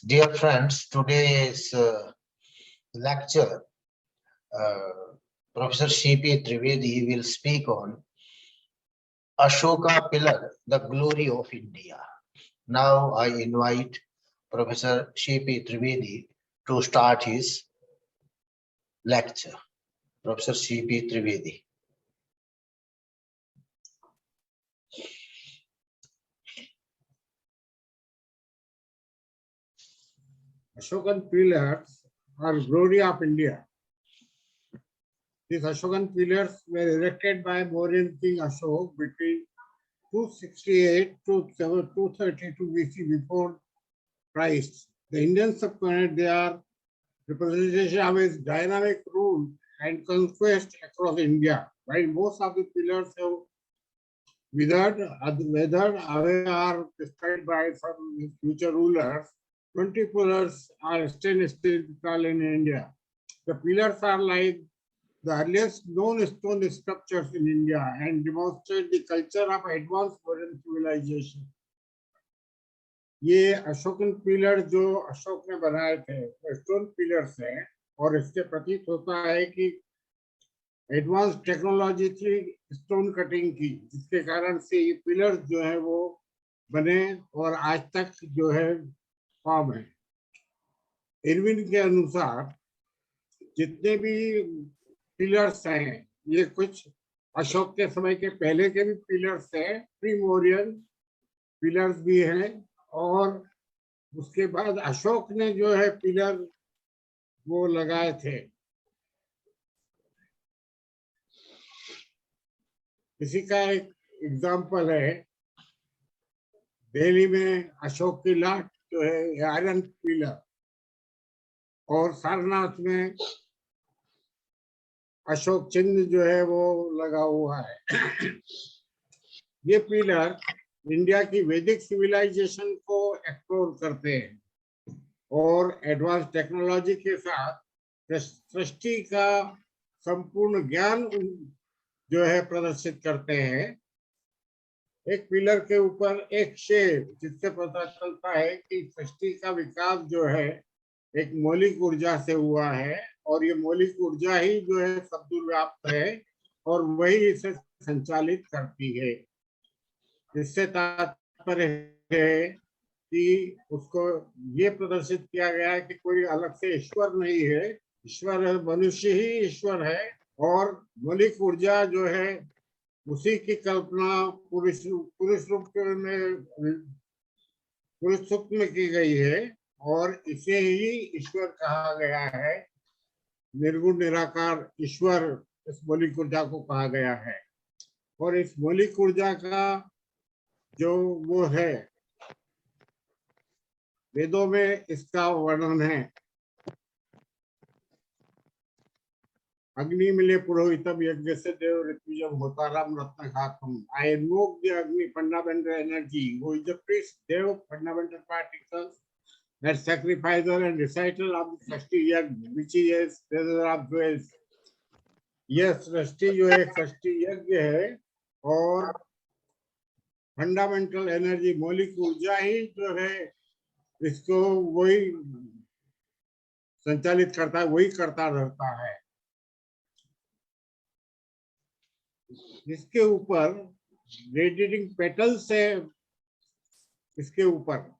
Dear friends, today's lecture, Professor C.P. Trivedi will speak on Ashoka Pillar, the glory of India. Now I invite Professor C.P. Trivedi to start his lecture. Professor C.P. Trivedi. Ashokan pillars are glory of India. These Ashokan pillars were erected by Mauryan King Ashok between 268 to 232 BC before Christ. The Indian subcontinent, they are representation of his dynamic rule and conquest across India. While most of the pillars have withered away or destroyed by some future rulers, 20 pillars are still historical in India. The pillars are like the earliest known stone sculptures in India and demonstrate the culture of advanced modern civilization. ये Ashokan pillar जो अशोक ने बनाए थे वो stone pillars हैं और इससे प्रतीत होता है कि एडवांस टेक्नोलॉजी थी स्टोन कटिंग की, जिसके कारण से ये पिलर्स जो है वो बने और आज तक जो है फॉर्म है। इरविन के अनुसार जितने भी पिलर्स हैं ये कुछ अशोक के समय के पहले के भी पिलर्स हैं, प्री मौर्यन पिलर्स भी हैं और उसके बाद अशोक ने जो है पिलर वो लगाए थे। इसी का एक एग्जाम्पल है, दिल्ली में अशोक की लाट जो है आयरन पिलर और सारनाथ में अशोक चिन्ह जो है वो लगा हुआ है। ये पिलर इंडिया की वैदिक सिविलाइजेशन को एक्सप्लोर करते हैं और एडवांस टेक्नोलॉजी के साथ सृष्टि का संपूर्ण ज्ञान जो है प्रदर्शित करते हैं। एक पिलर के ऊपर एक शेर, जिससे पता चलता है कि सृष्टि का विकास जो है एक मौलिक ऊर्जा से हुआ है और ये मौलिक ऊर्जा ही जो है सर्वव्याप्त है और वही इसे संचालित करती है। इससे तात्पर्य है कि उसको ये प्रदर्शित किया गया है कि कोई अलग से ईश्वर नहीं है, ईश्वर है, मनुष्य ही ईश्वर है और मौलिक ऊर्जा जो है उसी की कल्पना पुरुष रूप में की गई है और इसे ही ईश्वर कहा गया है। निर्गुण निराकार ईश्वर इस मौलिक ऊर्जा को कहा गया है और इस मौलिक ऊर्जा का जो वो है वेदों में इसका वर्णन है। अग्नि मिले पुरोहितम यज्ञ से देव ऋत्विजम होतारम रत्न खातम। I invoke the Agni, fundamental energy, who is the priest, dev, fundamental particles, that sacrificer and reciter of the Shashti Yajna, which is treasure of jewels. Yes, सृष्टि जो है षष्ठी यज्ञ है और फंडामेंटल एनर्जी मौलिक ऊर्जा ही जो है इसको वही संचालित करता है, वही करता रहता है। इसके ऊपर रेडिएटिंग पेटल्स है, इसके ऊपर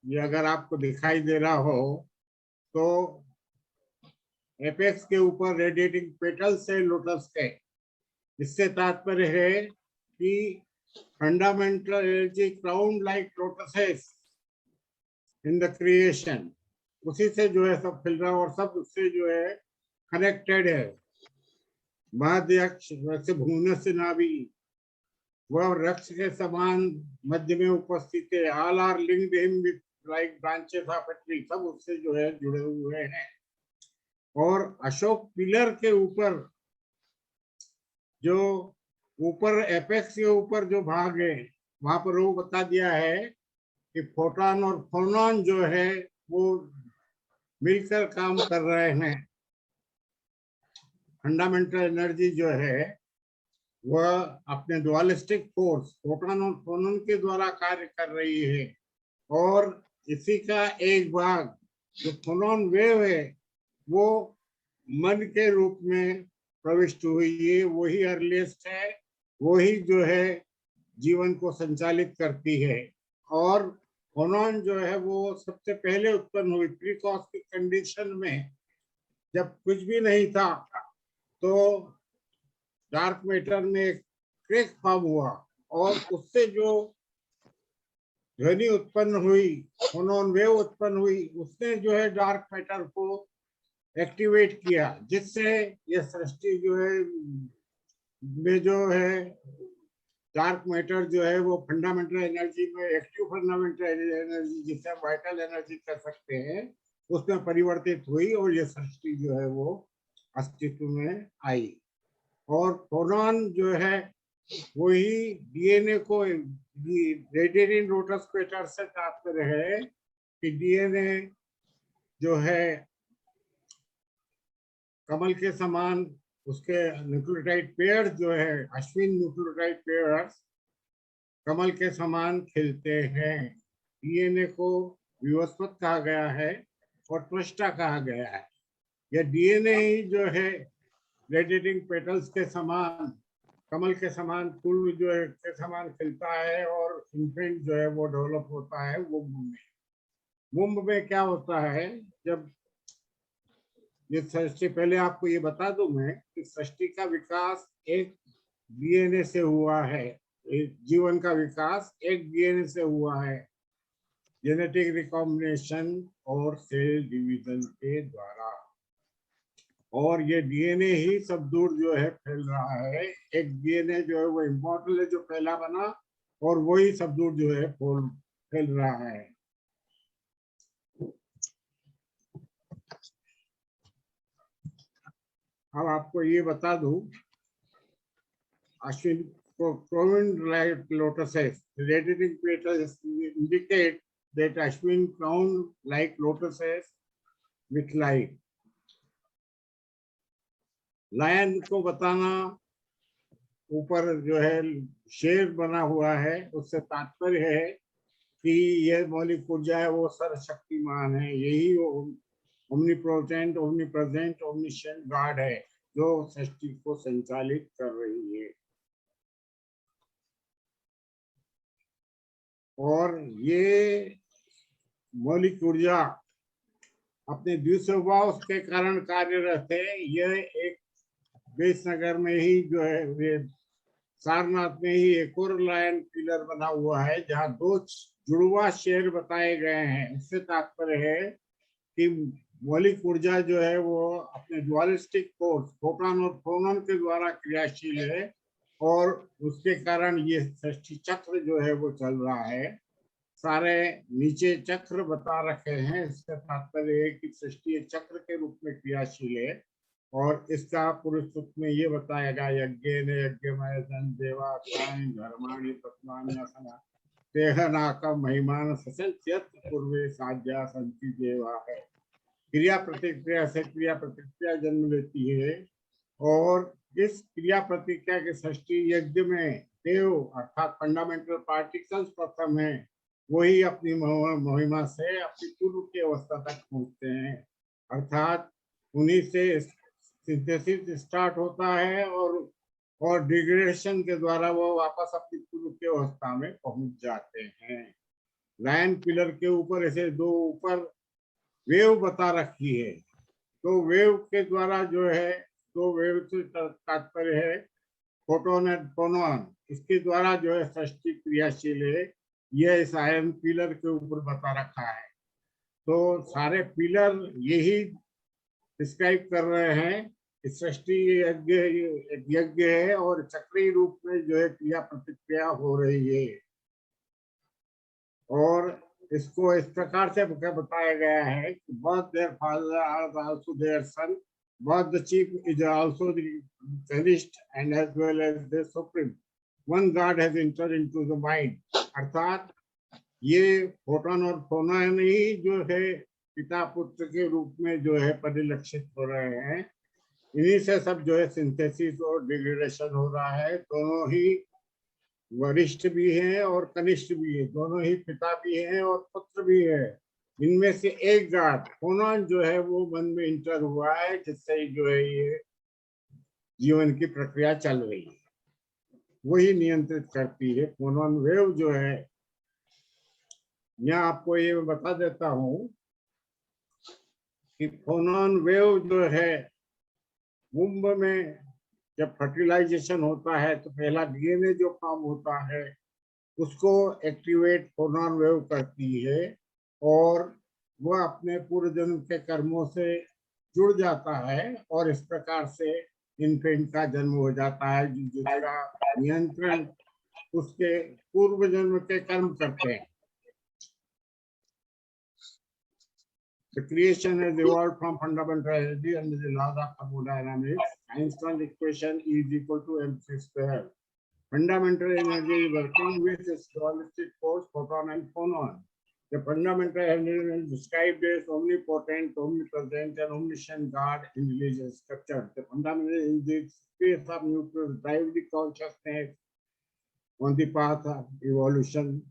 ये अगर आपको दिखाई दे रहा हो तो एपेक्स के ऊपर रेडिएटिंग पेटल्स है लोटस के। इससे तात्पर्य है कि fundamental energy crown like lotuses in the creation, उसी से जो है सब खिल रहा और सब उससे जो है कनेक्टेड है। महाध्यक्ष वैसे भून से नाभि, वह वृक्ष के समान मध्य में उपस्थित है। All are linked him with like branches of a tree, सब उससे जो है जुड़े हुए हैं। और अशोक पिलर के ऊपर जो ऊपर एपेक्स के ऊपर जो भाग है वहां पर वो बता दिया है कि फोटॉन और फोनॉन जो है वो मिलकर काम कर रहे हैं। फंडामेंटल एनर्जी जो है वह अपने डुअलिस्टिक फोर्स फोटॉन और फोनॉन के द्वारा कार्य कर रही है और इसी का एक भाग जो फोनॉन वेव है वो मन के रूप में प्रविष्ट हुई है, वही अर्लीस्ट है, वही जो है जीवन को संचालित करती है। और फोनॉन जो है वो सबसे पहले उत्पन्न हुई प्री कॉस्मिक कंडीशन में, जब कुछ भी नहीं था, तो डार्क मैटर में एक क्रैक फॉर्म हुआ और उससे जो ध्वनि उत्पन्न हुई, फोनॉन वेव उत्पन्न हुई, उसने जो है डार्क मैटर को एक्टिवेट किया, जिससे ये सृष्टि जो है में जो है डार्क मैटर जो है वो फंडामेंटल एनर्जी में, एक्टिव फंडामेंटल एनर्जी जिसे वाइटल एनर्जी कर सकते हैं, उसमें परिवर्तित हुई और ये सृष्टि जो है वो अस्तित्व में आई। और फोनॉन जो है वही डीएनए को, रेडिएटिंग रोटोस्पेक्टर से तात्पर्य है कि डीएनए जो है कमल के समान, उसके न्यूक्लियोटाइड पेयर्स जो है अश्विन न्यूक्लियोटाइड पेयर्स कमल के समान खिलते हैं। डीएनए को विवस्वत कहा गया है और त्वष्टा कहा गया है। यह डीएनए ही जो है रेडिएटिंग पेटल्स के समान, कमल के समान फूल जो है के समान खिलता है और इम्प्रिंट जो है वो डेवलप होता है वुम्ब में। वुम्ब में क्या होता है, जब ये सृष्टि, पहले आपको ये बता दूं मैं कि सृष्टि का विकास एक डीएनए से हुआ है, जीवन का विकास एक डीएनए से हुआ है, जेनेटिक रिकॉम्बिनेशन और सेल डिवीजन के द्वारा। और ये डीएनए ही सब दूर जो है फैल रहा है। एक डीएनए जो है वो इम्पोर्टल है जो पहला बना, और वही सब दूर जो है फैल रहा है। अब आपको ये बता दूं, Ashwin crowned lotuses, radiating petals indicate that Ashwin crowned like lotuses with light. Lion को बताना, ऊपर जो है शेर बना हुआ है, उससे तात्पर्य है कि यह मौलिक ऊर्जा है वो सर्वशक्तिमान है, यही ओमनीपोटेंट, ओमनीप्रेजेंट, ओमनिशेंट गॉड है जो सृष्टि को संचालित कर रही है। और ये मौलिक ऊर्जा अपने द्विस्वभाव के कारण कार्यरत है। यह एक बेसनगर में ही जो है, सारनाथ में ही एक और लायन पिलर बना हुआ है जहाँ दो जुड़वा शेर बताए गए हैं। इससे तात्पर्य है कि मौलिक ऊर्जा जो है वो अपने ड्युअलिस्टिक फोर्स फोटॉन और फोनॉन के द्वारा क्रियाशील है, और उसके कारण ये सृष्टि चक्र जो है वो चल रहा है। सारे नीचे चक्र बता रखे हैं, इसका तात्पर्य है कि सृष्टि एक चक्र के रूप में क्रियाशील है। और इसका पुरुष सूक्त में ये बताया गया, यज्ञेन यज्ञमय देवा धर्माणि तत्वानि असना तेहनाका महिमान सचंत्यत पूर्वे साध्या संति देवा है। क्रिया प्रतिक्रिया से क्रिया प्रतिक्रिया जन्म लेती है, और इस क्रिया प्रतिक्रिया के सृष्टि यज्ञ में देव अर्थात फंडामेंटल पार्टिकल्स प्रथम है, वही अपनी महिमा से अपनी पूर्व की अवस्था तक पहुंचते हैं। अर्थात उन्हीं से सिंथेसिस स्टार्ट होता है और डिग्रेडेशन के द्वारा वो वापस अपनी पूर्व की अवस्था में पहुंच जाते हैं। लायन पिलर के ऊपर ऐसे दो ऊपर वेव बता रखी है, तो वेव के द्वारा जो है, तो वेव से तात्पर्य है फोटोन एंड फोनॉन, इसके द्वारा जो है सृष्टि क्रियाशील है। यह इस आयरन पिलर के ऊपर बता रखा है। तो सारे पिलर यही डिस्क्राइब कर रहे हैं कि सृष्टि यज्ञ है और चक्रीय रूप में जो है क्रिया प्रतिक्रिया हो रही है। और इसको इस प्रकार से बताया गया है कि both their father are also their son, both the chief is also the cherished and as well as the supreme. One God has entered into the mind. अर्थात ये फोटॉन और फोनॉन ही जो है पिता पुत्र के रूप में जो है परिलक्षित हो रहे हैं। इन्हीं से सब जो है सिंथेसिस और डिग्रेडेशन हो रहा है। दोनों ही वरिष्ठ भी हैं और कनिष्ठ भी है, दोनों ही पिता भी हैं और पुत्र भी है। इनमें से एक गाड फोनॉन जो है वो मन में इंटर हुआ है, जिससे जो है ये जीवन की प्रक्रिया चल रही है, वही नियंत्रित करती है। फोनॉन वेव जो है, यहाँ आपको ये मैं बता देता हूँ कि फोनॉन वेव जो है कुंभ में जब फर्टिलाइजेशन होता है तो पहला डीएनए जो फॉर्म होता है उसको एक्टिवेट फोनॉन वेव करती है, और वह अपने पूर्व जन्म के कर्मों से जुड़ जाता है, और इस प्रकार से इन्फेंट का जन्म हो जाता है, जिसका नियंत्रण उसके पूर्व जन्म के कर्म करते हैं। The creation has evolved from fundamental energy and the laws of thermodynamics. Einstein's equation E is equal to mc square. Fundamental energy is working with its dualistic force, photon and phonon. The fundamental energy is described as omnipotent, omnipresent, and omniscient God in religious scripture. The fundamental is the space of nucleus drive the consciousness on the path of evolution.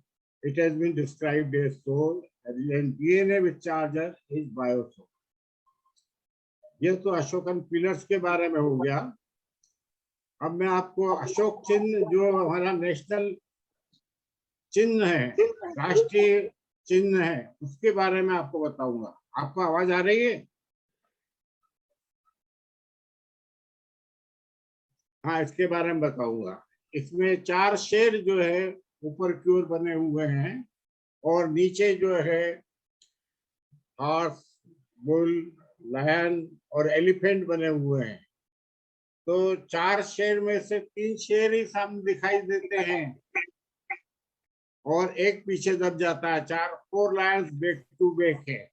It has been described as soul, and DNA with charger is biosoul. ये तो Ashokan pillars के बारे में हो गया। अब मैं आपको अशोक चिन्ह जो हमारा नेशनल चिन्ह है, राष्ट्रीय चिन्ह है, उसके बारे में आपको बताऊंगा। आपको आवाज आ रही है? हाँ, इसके बारे में बताऊंगा। इसमें 4 शेर जो है ऊपर की ओर बने हुए हैं, और नीचे जो है हॉर्स, बुल, लायन और एलिफेंट बने हुए हैं। तो 4 शेर में से 3 शेर ही सामने दिखाई देते हैं और एक पीछे दब जाता है। 4 लायंस बैक टू बैक है।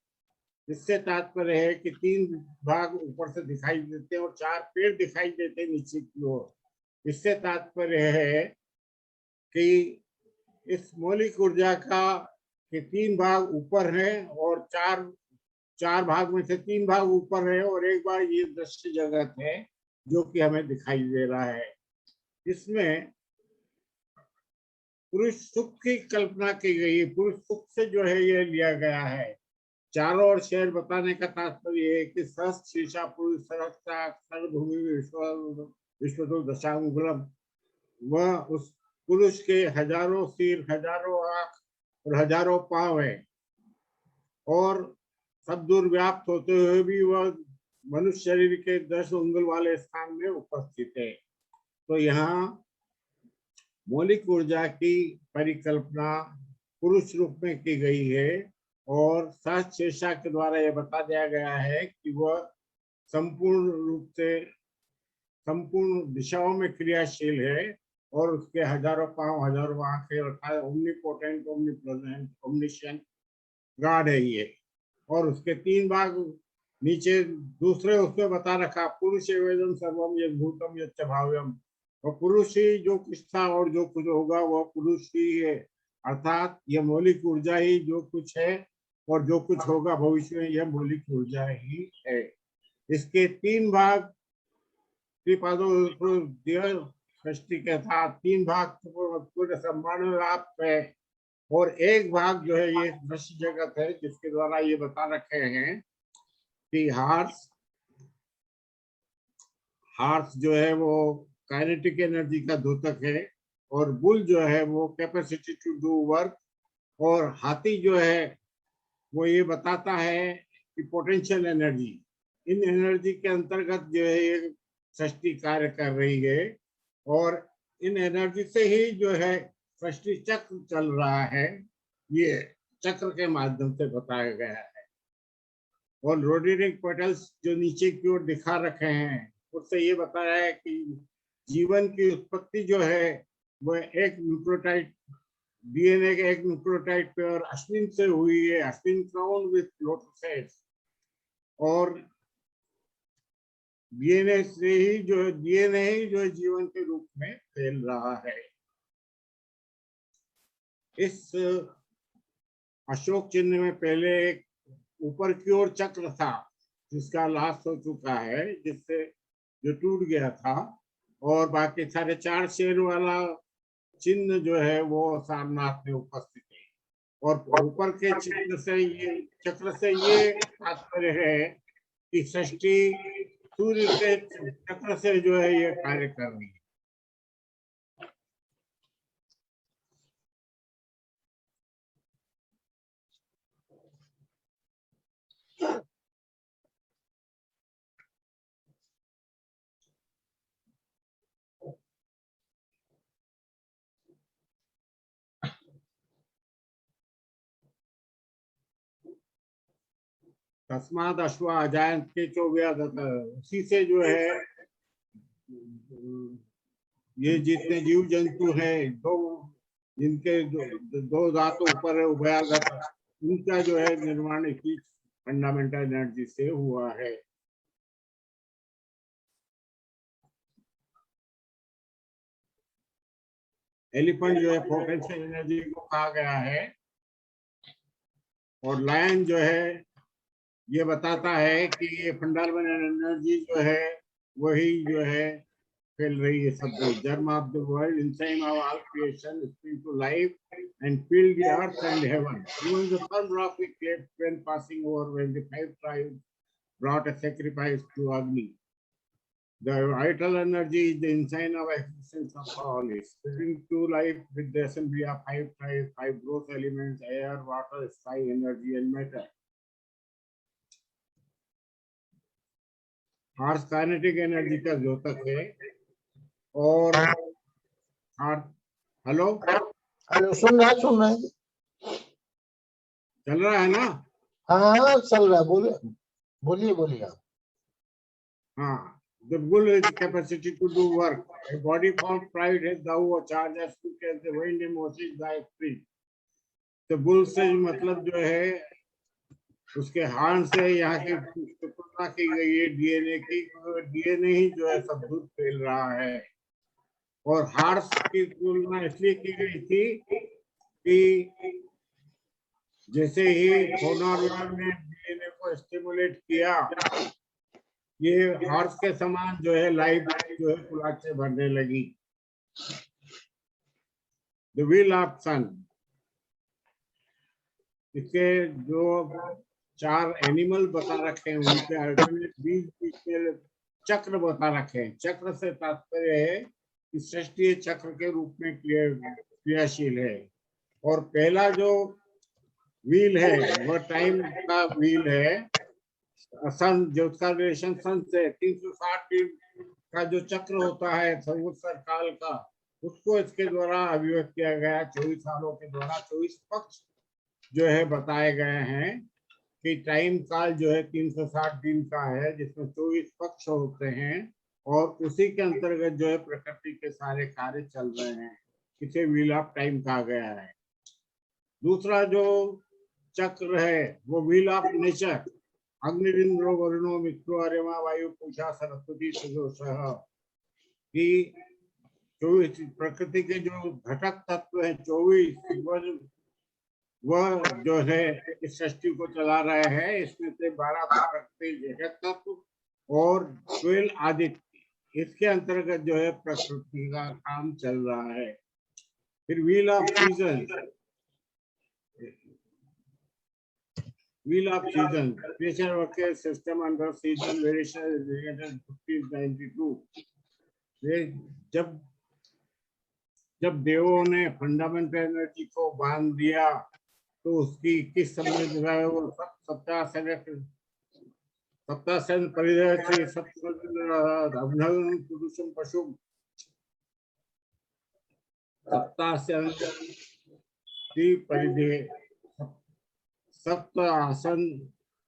इससे तात्पर्य है कि 3 भाग ऊपर से दिखाई देते हैं और 4 पेड़ दिखाई देते हैं नीचे की ओर। इससे तात्पर्य है कि इस मौलिक ऊर्जा का के 3 भाग ऊपर हैं, और 4 भाग में से 3 भाग ऊपर है, और एक बार ये दृश्य जगत है जो कि हमें दिखाई दे रहा है। इसमें पुरुष सुख की कल्पना की गई है। पुरुष सुख से जो है ये लिया गया है। चारों ओर शेर बताने का तात्पर्य है कि सहस्त्र शीर्षा पुरुष सहस्त्र सर्वभूमि विश्व दशांगुलम, वह उस पुरुष के हजारों सिर, हजारों आंख और हजारों पांव है, और सब दूर व्याप्त होते हुए भी वह मनुष्य शरीर के 10 उंगल वाले स्थान में उपस्थित है। तो यहाँ मौलिक ऊर्जा की परिकल्पना पुरुष रूप में की गई है, और सहस्त्र शीर्षा के द्वारा यह बता दिया गया है कि वह संपूर्ण रूप से संपूर्ण दिशाओं में क्रियाशील है, और उसके हजारों पांव, हजारों आंखें, अर्थात ओमनीपोटेंट, ओमनीप्रेजेंट, ओमनिशिएंट गॉड है ये। और उसके 3 भाग नीचे दूसरे उसमें बता रखा, पुरुष एवं सर्वम यद भूतम यच्च भाव्यम, और पुरुष ही जो कुछ था और जो कुछ होगा वह पुरुष ही है। अर्थात यह मौलिक ऊर्जा ही जो कुछ है और जो कुछ होगा भविष्य में, यह मौलिक ऊर्जा ही है। इसके 3 भाग सृष्टि के था, 3 भाग पूर्ण सम्मान लाभ है, और एक भाग जो है ये दृश्य जगत है, जिसके द्वारा ये बता रखे हैं कि हार्स जो है वो काइनेटिक एनर्जी का द्योतक है, और बुल जो है वो कैपेसिटी टू डू वर्क, और हाथी जो है वो ये बताता है कि पोटेंशियल एनर्जी। इन एनर्जी के अंतर्गत जो है ये सृष्टि कार्य कर रही है, और इन एनर्जी से ही जो है सृष्टि चक्र चल रहा है, ये चक्र के माध्यम से बताया गया है। और रोटेटिंग पेटल्स जो नीचे की ओर दिखा रखे हैं उससे ये बताया है कि जीवन की उत्पत्ति जो है वह एक न्यूक्लियोटाइड, डीएनए के एक न्यूक्लियोटाइड पे और अश्विन से हुई है, Ashwin crown with lotus heads, और डीएनए ही जो जीवन के रूप में फैल रहा है। इस अशोक चिन्ह में पहले एक ऊपर की ओर चक्र था जिसका लास्ट हो चुका है, जिससे जो टूट गया था, और बाकी सारे 4 शेर वाला चिन्ह जो है वो सारनाथ में उपस्थित है। और ऊपर के चक्र से ये तात्पर्य है कि षष्ठी सूर्य के चक्र से जो है ये कार्य कर रही है। तस्माद अश्व अजायंत के 24 उसी से जो है ये जितने जीव जंतु हैं, जिनके दो दांत ऊपर है, उभयागत, उनका जो है निर्माण इसी फंडामेंटल एनर्जी से हुआ है। एलिफेंट जो है पोटेंशियल एनर्जी को कहा गया है, और लायन जो है ये बताता है कि ये फंडामेंटल एनर्जी जो है वही जो है फैल रही है सब में। germ of the world, enzyme of all creation, spring to life and fill the earth and heaven. Even the third rock we kept when passing over, when the 5 tribes brought a sacrifice to Agni. The vital energy is the ensign of existence of all. Spring to life with the assembly of 5 tribes, 5 gross elements: air, water, sky, energy and matter. Horse kinetic energy का द्योतक है। और hello hello, सुन रहा है चल रहा है ना? हाँ चल रहा है, बोलिए बोलिए आप। हाँ, the bull has capacity to do work. A body form pride has thou charge as quick as the wind emoshes thy spirit. तो बुल से मतलब जो है उसके हार्न से यहाँ की तुलना की गई है डीएनए की। डीएनए ही जो है सब दूध फैल रहा है। और हार्स की तुलना इसलिए की गई थी कि जैसे ही फोनोलॉन ने डीएनए को स्टिमुलेट किया, ये हॉर्स के समान जो है लाइफ जो है पुलाट से भरने लगी। द व्हील ऑफ सन, इसके जो 4 एनिमल बता रखे हैं उनके अल्टरनेट बीच में चक्र बता रखे हैं। चक्र से तात्पर्य है कि सृष्टि चक्र के रूप में क्रियाशील है। और पहला जो व्हील है वह टाइम का व्हील है। सन, जो उसका रिलेशन सन से 360 दिन का जो चक्र होता है संवत्सर काल का, उसको इसके द्वारा अभिव्यक्त किया गया। 24 सालों के द्वारा 24 पक्ष जो है बताए गए हैं कि टाइम काल जो है 360 दिन का है, जिसमें 24 पक्ष होते हैं और उसी के अंतर्गत जो है प्रकृति के सारे कार्य चल रहे हैं। इसे व्हील ऑफ टाइम कहा गया है। दूसरा जो चक्र है वो व्हील ऑफ नेचर। अग्निरिंद्रो वरुणो मित्रो अर्यमा वायु पूषा सरस्वती सजोषः, कि 24 प्रकृति के जो घटक तत्व है 24 वह जो है इस सृष्टि को चला रहे हैं। इसमें से 12 प्रकृति घटक तत्व और 12 आदित्य, इसके अंतर्गत जो है प्रकृति का काम चल रहा है। फिर wheel off season, Wheel of Season, creation work system under season variation related 1592। जब देवों ने फंडामेंटल एनर्जी को बांध दिया तो उसकी किस समय जो है वो सप्तासन परिधि से सप्तम पुरुषम पशुम सप्तासन परिधि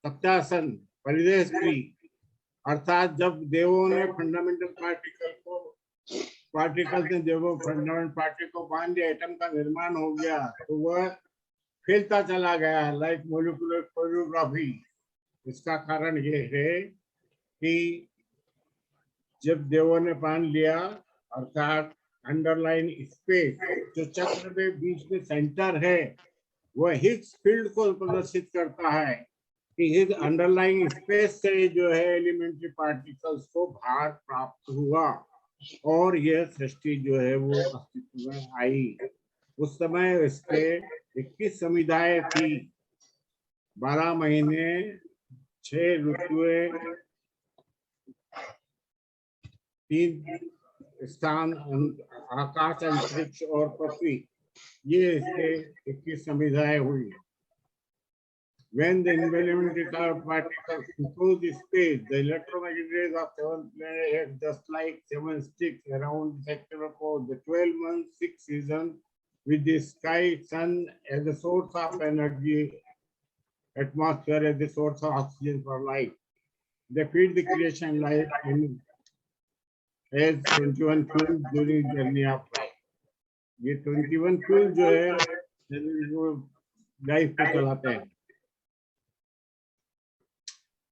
सप्तासन परिधि स्त्री, अर्थात जब देवों ने फंडामेंटल पार्टिकल ने देवों फंडामेंटल पार्टिकल को बांध दिया, एटम का निर्माण हो गया, तो वह फैलता चला गया लाइक मोलिकुलर कोरियोग्राफी। इसका कारण ये है कि जब देवों ने बांध लिया, अर्थात अंडरलाइन स्पेस जो चक्र में बीच में सेंटर है वह हिग्स फील्ड को प्रदर्शित करता है कि हिग्स अंडरलाइंग स्पेस से जो है एलिमेंट्री पार्टिकल्स को भार प्राप्त हुआ। और यह सृष्टि जो है वो अस्तित्व में आई। उस समय इसके 21 समुदाय थी, 12 महीने, 6 ऋतुएं, 3 स्थान, आकाश, अंतरिक्ष और पृथ्वी, ये इसके 21 समुदाय हुई। When the elementary particles enclose the space, the electromagnetic rays of 7 planets act just like 7 sticks around the circular course. The 12 months, 6 seasons, with the sky, sun as the source of energy, atmosphere as the source of oxygen for life. They feed the creation life in as 21 fuels during journey of life. ये 21 fuel जो है वो life को चलाते हैं,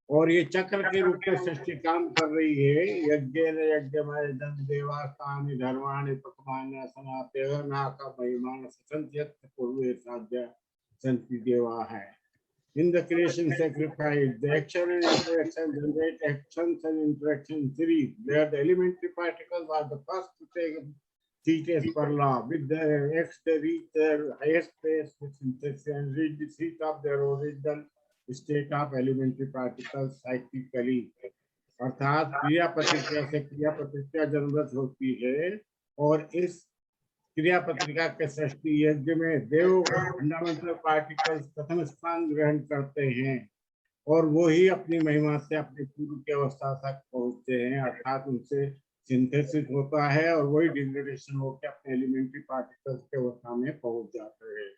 और ये चक्र के रूप में सृष्टि काम कर रही है। यज्ञमय देवास्तानि धर्माणि पकवान्य सनाते नाका महिमान संत्यत पूर्वे साध्य संति देवा है। In the creation sacrifice, the action and interaction generate actions and interaction series, where the elementary particles are the first to take seat as per law. With the X, they reach their highest place with synthesis and reach the seat of their original state of elementary particles cyclically. अर्थात क्रिया प्रतिक्रिया से क्रिया प्रतिक्रिया जरूरत होती है, और इस क्रिया पत्रिका के सृष्टि यज्ञ में देव फंडामेंटल पार्टिकल्स प्रथम स्थान ग्रहण करते हैं, और वो ही अपनी महिमा से अपनी पूर्व की अवस्था तक पहुंचते हैं। अर्थात उनसे सिंथेसिस होता है और वही डिग्रेडेशन होकर अपने एलिमेंट्री पार्टिकल्स के अवस्था में पहुंच जाते हैं।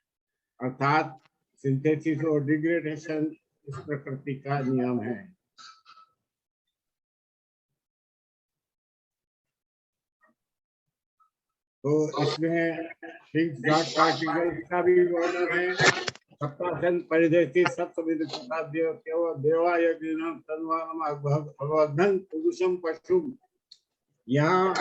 अर्थात सिंथेसिस और डिग्रेडेशन इस प्रकृति का नियम है। तो इसमें फिक्स डॉट पार्टिकल का भी वर्णन है। सप्तासन परिदेशी सत्सविद तथा देवा यज्ञ तन्वानम पुरुषम पशुम। यहाँ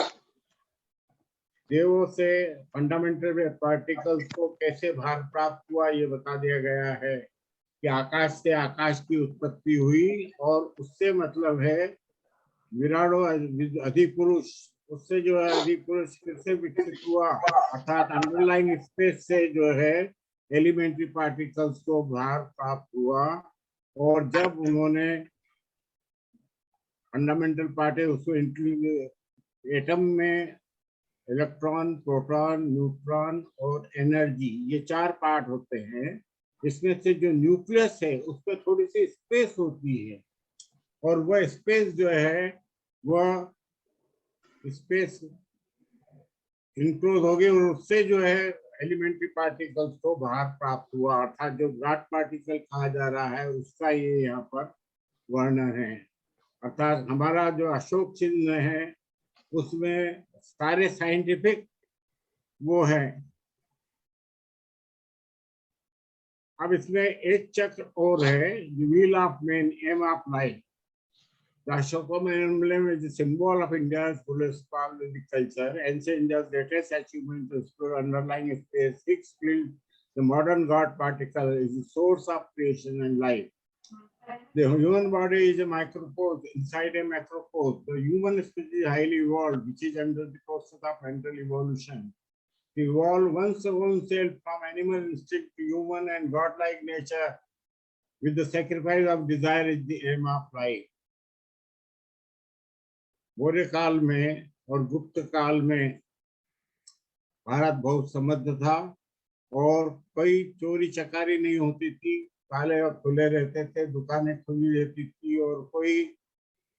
देवों से फंडामेंटल पार्टिकल्स को कैसे भार प्राप्त हुआ ये बता दिया गया है कि आकाश से आकाश की उत्पत्ति हुई, और उससे मतलब है विराटो अधिपुरुष, उससे जो है अधिपुरुष फिर से विकसित हुआ। अर्थात अंडरलाइंग स्पेस से जो है एलिमेंट्री पार्टिकल्स को भार प्राप्त हुआ, और जब उन्होंने फंडामेंटल पार्टिकल्स को एटम में इलेक्ट्रॉन, प्रोटॉन, न्यूट्रॉन और एनर्जी, ये 4 पार्ट होते हैं। इसमें से जो न्यूक्लियस है उसमें थोड़ी सी स्पेस होती है, और वह स्पेस जो है वह स्पेस इंक्लोज हो गई, और उससे जो है एलिमेंट्री पार्टिकल्स को भार प्राप्त हुआ। अर्थात जो ब्रॉड पार्टिकल कहा जा रहा है उसका ये यहाँ पर वर्णन है। अर्थात हमारा जो अशोक चिन्ह है उसमें सारे साइंटिफिक वो है। अब इसमें एक चक्र और है, wheel of man, aim of life. The Ashoka emblem is the symbol of India's political culture. Ancient India's greatest achievement to explore underlying space, Higgs field, the modern God particle, is the source of creation and life. The human body is a microcosm inside a macrocosm. The human species is highly evolved, which is under the process of mental evolution. To evolve one's own self from animal instinct to human and godlike nature with the sacrifice of desire is the aim of life. Maurya काल में और गुप्त काल में भारत बहुत समृद्ध था, और कोई चोरी चकारी नहीं होती थी, ताले और खुले रहते थे, दुकानें खुली रहती थी, और कोई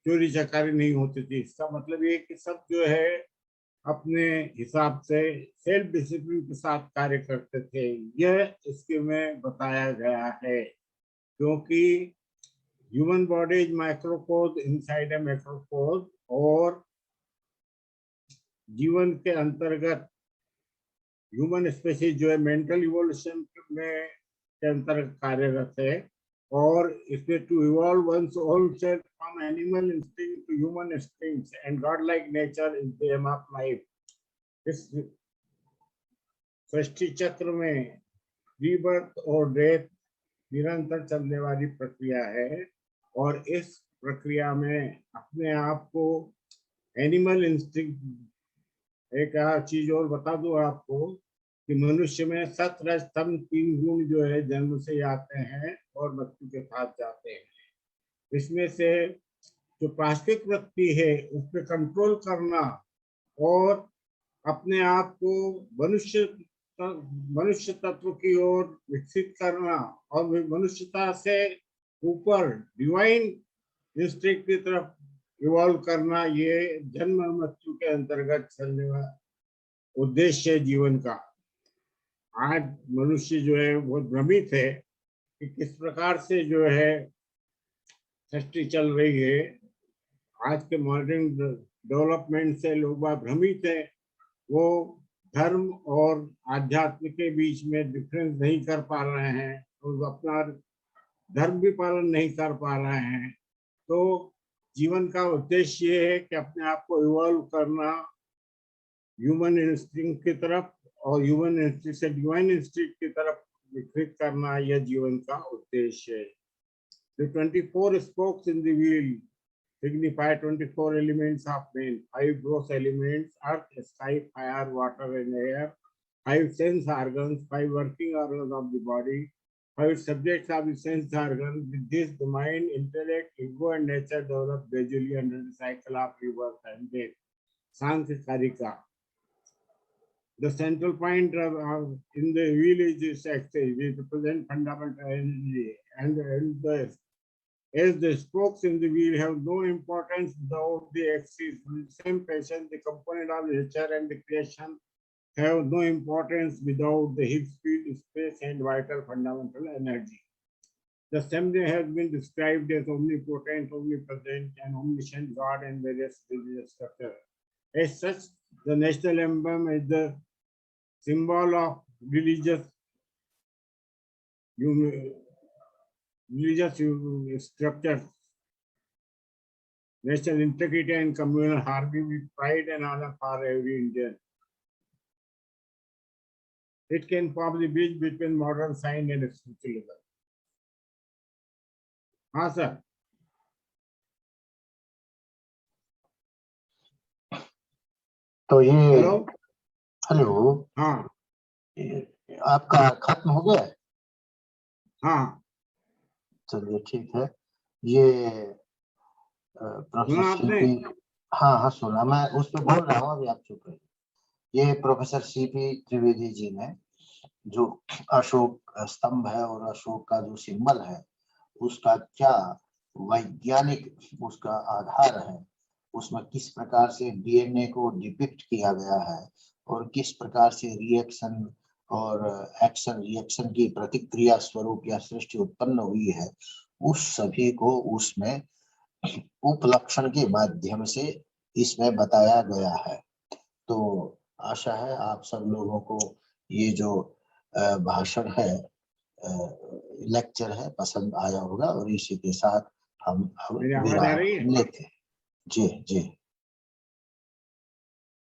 चोरी चकारी नहीं होती थी। इसका मतलब ये कि सब जो है अपने हिसाब से सेल्फ डिसिप्लिन के साथ कार्य करते थे। यह इसके में बताया गया है, क्योंकि human body is microcosm inside a macrocosm, और जीवन के अंतर्गत ह्यूमन स्पीशीज जो है मेंटल इवोल्यूशन में के अंतर्गत कार्यरत है, और इसमें to evolve one's own self from animal instinct to human instincts and god like nature is the aim of life. इस सृष्टि चक्र में रीबर्थ और डेथ निरंतर चलने वाली प्रक्रिया है, और इस प्रक्रिया में अपने आप को एनिमल इंस्टिंक्ट। एक चीज और बता दूं आपको कि मनुष्य में सत रज तम 3 गुण जो है जन्म से आते हैं और मृत्यु के साथ जाते हैं। इसमें से जो प्राकृतिक वृत्ति है उस पर कंट्रोल करना और अपने आप को मनुष्य तत्व की ओर विकसित करना और मनुष्यता से ऊपर डिवाइन इंस्टिंक्ट की तरफ इवॉल्व करना, ये जन्म और मृत्यु के अंतर्गत चलने वाला उद्देश्य है जीवन का। आज मनुष्य जो है बहुत भ्रमित है कि किस प्रकार से जो है सृष्टि चल रही है। आज के मॉडर्न डेवलपमेंट से लोग भ्रमित है, वो धर्म और आध्यात्म के बीच में डिफरेंस नहीं कर पा रहे हैं और अपना धर्म भी पालन नहीं कर पा रहे हैं। तो जीवन का उद्देश्य ये है कि अपने आप को इवॉल्व करना ह्यूमन इंस्टिंक्ट की तरफ और ह्यूमन इंस्टिंक्ट से डिवाइन इंस्टिंक्ट की तरफ विकसित करना, यह जीवन का उद्देश्य है। The 24 spokes in the wheel signify 24 elements of man. 5 gross elements: earth, sky, fire, water, and air. 5 sense organs, 5 working organs of the body, 5 subjects of the sense organs. With this, the mind, intellect, ego, and nature develop gradually under the cycle of rebirth and death. Sankhya. The central point in the wheel is this axis. It represents fundamental energy, and as the spokes in the wheel have no importance without the axis, in the same fashion, the component of nature and the creation have no importance without the Higgs field, space, and vital fundamental energy. The same has been described as omnipotent, omnipresent, and omniscient God and various religious structures. As such, the national emblem is the symbol of religious structures, national integrity and communal harmony with pride and honor for every Indian. It can form the bridge between modern science and spiritualism. हाँ sir. तो ये hello hello, हाँ आपका खत्म हो गया? हाँ चलिए ठीक है। ये प्रोफेसर सीपी, हाँ हाँ सुना, मैं उस पर बोल रहा हूँ, अभी आप चुप रहिए। ये प्रोफेसर सीपी त्रिवेदी जी ने जो अशोक स्तंभ है और अशोक का जो सिंबल है उसका क्या वैज्ञानिक उसका आधार है, उसमें किस प्रकार से डीएनए को डिपिक्ट किया गया है और किस प्रकार से रिएक्शन और एक्शन रिएक्शन की प्रतिक्रिया स्वरूप या सृष्टि उत्पन्न हुई है, उस सभी को उसमें उपलक्षण के माध्यम से इसमें बताया गया है। तो आशा है आप सब लोगों को ये जो भाषण है, लेक्चर है, पसंद आया होगा और इसी के साथ हम विराम लेते हैं। जी जी।